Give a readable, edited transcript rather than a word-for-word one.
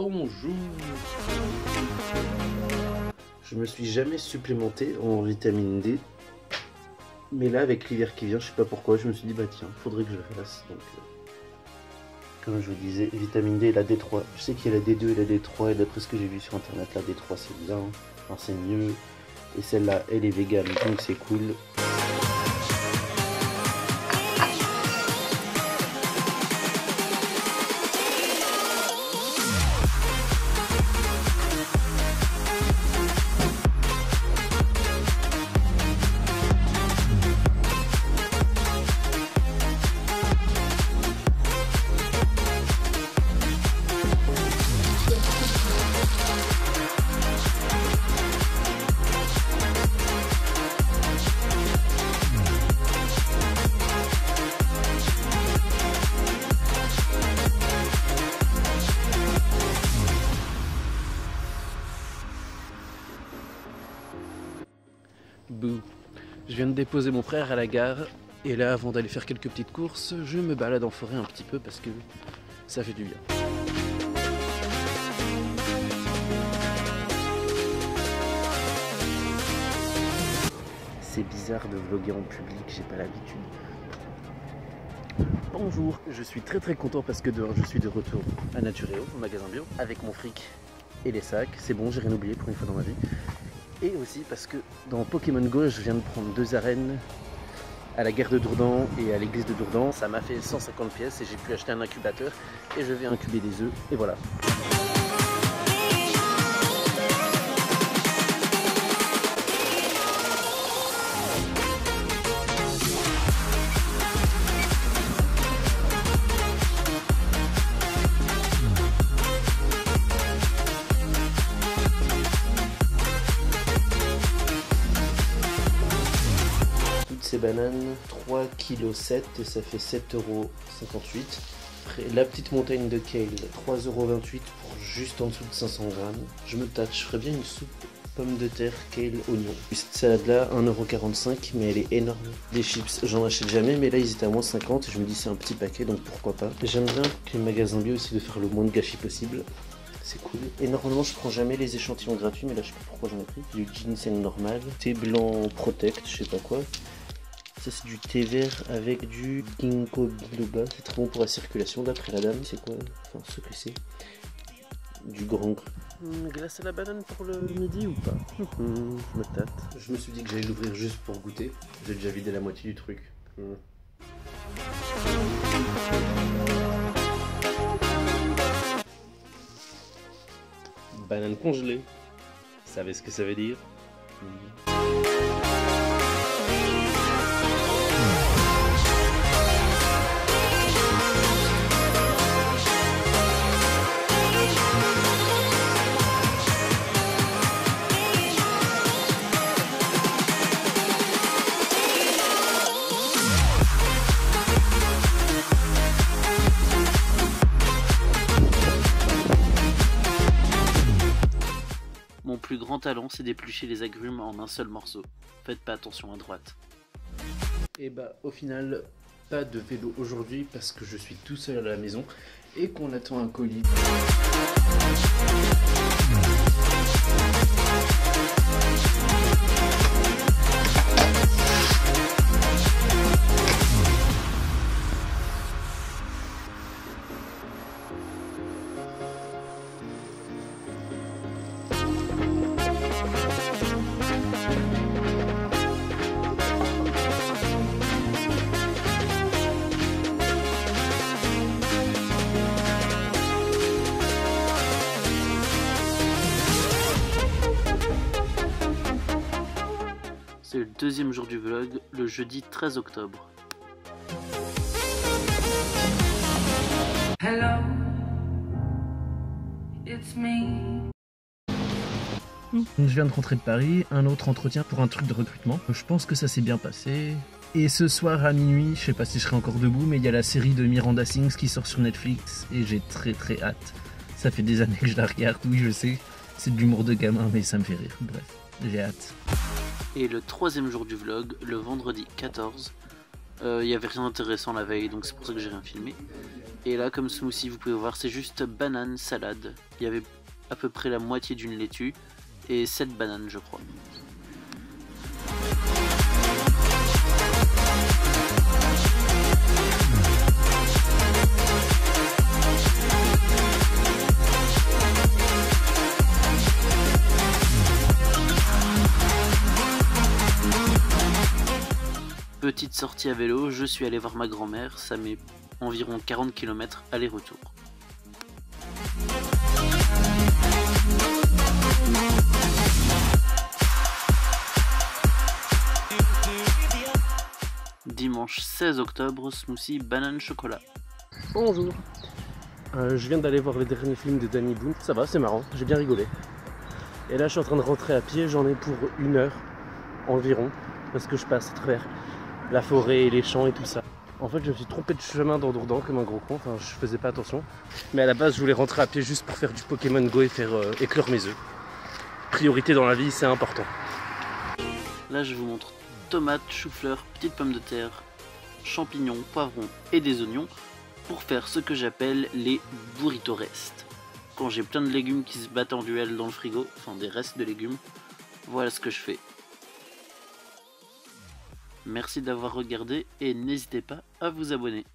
Bonjour. Je me suis jamais supplémenté en vitamine D. Mais là, avec l'hiver qui vient, je sais pas pourquoi, je me suis dit, bah tiens, faudrait que je le fasse. Donc, comme je vous disais, vitamine D et la D3. Je sais qu'il y a la D2 et la D3, et d'après ce que j'ai vu sur internet, la D3 c'est bien, enfin c'est mieux. Et celle-là, elle est végane, donc c'est cool. Bouh. Je viens de déposer mon frère à la gare et là, avant d'aller faire quelques petites courses, je me balade en forêt un petit peu parce que ça fait du bien. C'est bizarre de vlogger en public, j'ai pas l'habitude. Bonjour, je suis très content parce que dehors je suis de retour à Naturéo, au magasin bio, avec mon fric et les sacs. C'est bon, j'ai rien oublié pour une fois dans ma vie. Et aussi parce que dans Pokémon Go, je viens de prendre 2 arènes à la gare de Dourdan et à l'église de Dourdan. Ça m'a fait 150 pièces et j'ai pu acheter un incubateur et je vais incuber des œufs et voilà. Ces bananes, 3,7 kg et ça fait 7,58 €. Après, la petite montagne de kale, 3,28 € pour juste en dessous de 500 grammes. Je me tâche, je ferais bien une soupe pommes de terre, kale, oignon. Cette salade là, 1,45 € mais elle est énorme. Les chips, j'en achète jamais, mais là ils étaient à moins 50 et je me dis c'est un petit paquet donc pourquoi pas. J'aime bien que les magasins bio essaient de faire le moins de gâchis possible. C'est cool. Et normalement je prends jamais les échantillons gratuits, mais là je sais pas pourquoi j'en ai pris. Du ginseng normal, thé blanc protect, je sais pas quoi. Ça c'est du thé vert avec du ginkgo biloba, c'est très bon pour la circulation d'après la dame, c'est quoi? Enfin ce que c'est. Du grand cru. Glace à la banane pour le midi ou pas? Je me tâte. Je me suis dit que j'allais l'ouvrir juste pour goûter. J'ai déjà vidé la moitié du truc. Banane congelée. Vous savez ce que ça veut dire? Mon plus grand talent, c'est d'éplucher les agrumes en un seul morceau. Faites pas attention à droite. Et bah au final, pas de vélo aujourd'hui parce que je suis tout seul à la maison et qu'on attend un colis. C'est le deuxième jour du vlog, le jeudi 13 octobre. Hello, it's me. Je viens de rentrer de Paris, un autre entretien pour un truc de recrutement. Je pense que ça s'est bien passé. Et ce soir à minuit, je sais pas si je serai encore debout, mais il y a la série de Miranda Sings qui sort sur Netflix et j'ai très hâte. Ça fait des années que je la regarde, oui je sais, c'est de l'humour de gamin mais ça me fait rire, bref, j'ai hâte. Et le troisième jour du vlog, le vendredi 14, il n'y avait rien d'intéressant la veille donc c'est pour ça que j'ai rien filmé. Et là, comme smoothie, vous pouvez voir, c'est juste banane, salade. Il y avait à peu près la moitié d'une laitue et 7 bananes, je crois. Petite sortie à vélo, je suis allé voir ma grand-mère, ça met environ 40 km aller-retour. Dimanche 16 octobre, smoothie banane chocolat. Bonjour. Je viens d'aller voir le dernier film de Danny Boone. Ça va, c'est marrant, j'ai bien rigolé. Et là, je suis en train de rentrer à pied, j'en ai pour 1 heure environ, parce que je passe à travers la forêt et les champs et tout ça. En fait, je me suis trompé de chemin dans Dourdan comme un gros con, enfin, je faisais pas attention. Mais à la base, je voulais rentrer à pied juste pour faire du Pokémon Go et faire éclore mes œufs. Priorité dans la vie, c'est important. Là, je vous montre tomates, chou-fleurs, petites pommes de terre, champignons, poivrons et des oignons pour faire ce que j'appelle les burrito restes. Quand j'ai plein de légumes qui se battent en duel dans le frigo, enfin des restes de légumes, voilà ce que je fais. Merci d'avoir regardé et n'hésitez pas à vous abonner.